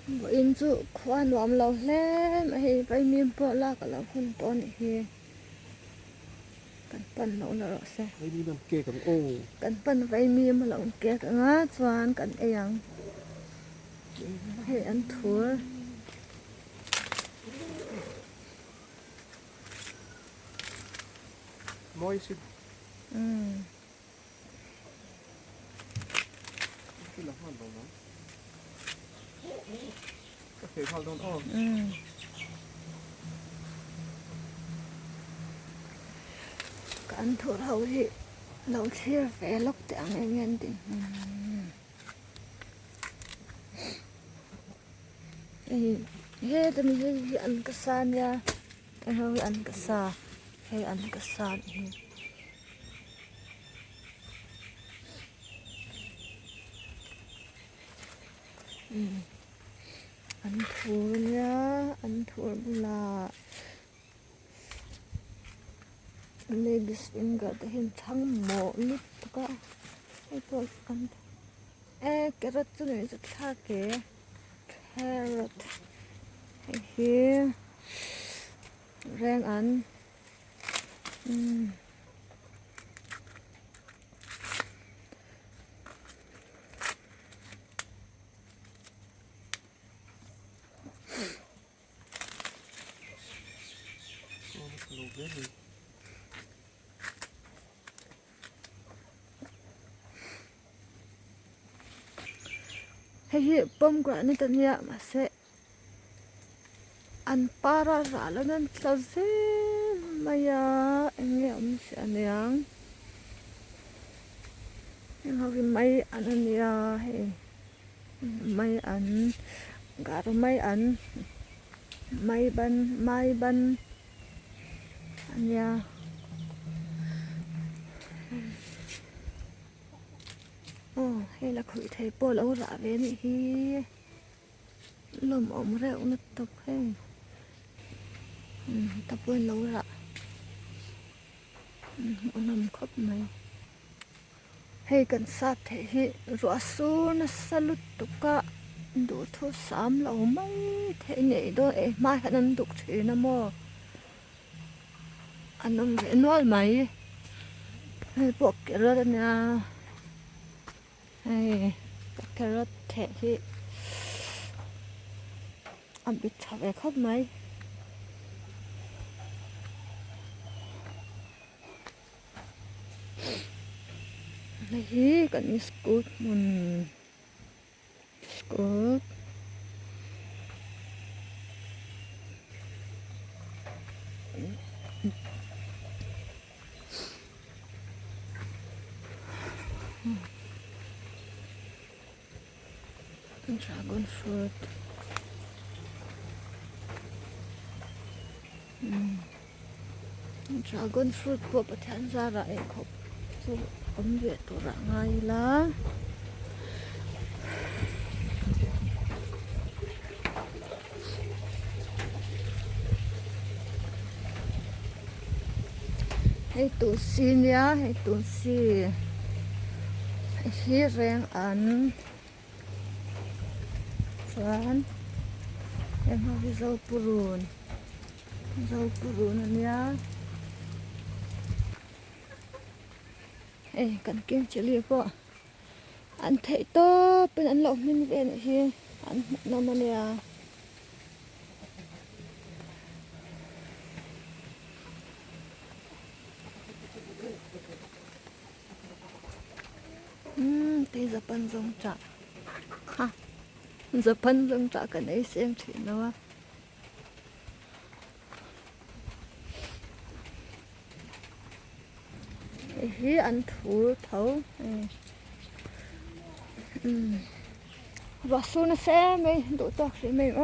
บ่in chu khoan wam lo hle ma hi pai mim po la ka lo hun ton hi kan pan lo la ro se Pai mi nam ke kan o kan pan pai mim lo ke ka nga chuan kan eyang he an thur moi sit cái là hoàn toàn lắm có thể hoàn toàn ổn kan thur ho hi lo thir ve lok te ang ngen tin he tam hi an ka san ya ho an ka sa he an ka san hi an thur ya an thur bula ladies finger te hin thang mo lip ka ai to kan carrot chu ni chu tha ke carrot hi rang an hi pomegranate ania ma se an para ra la nan tlaze maya enge om se aniang hobi mai an ania he mai an gar mai an mai ban ania hay là khử thấy bò lâu rã về này hi lồm ống rượu nó tập hay tập quên lâu rã nằm khóc mày hay cần sát thế hi rửa su nó salut tục cả đủ thu sám lâu mấy thế nhảy đó mai hắn ăn tục thế nó mò anh ông dễ nói mày hay buộc cái đó nha hay carrot thế thì ăn bị chọc về khóc mấy này cần scoop scoop dragon fruit dragon fruit po pathan ra ra e khop so om ve to ra ngai la hey tu si nia hey tu si hi reng an chuan em ho hi rau purun ania kan kim chili po an thei to pen an lo min ve ne hi an nam ania te Japan zong cha ha Japan zong cha kan ei sem thi nawa hi an thur thau và số nó sẽ mấy độ to thì mình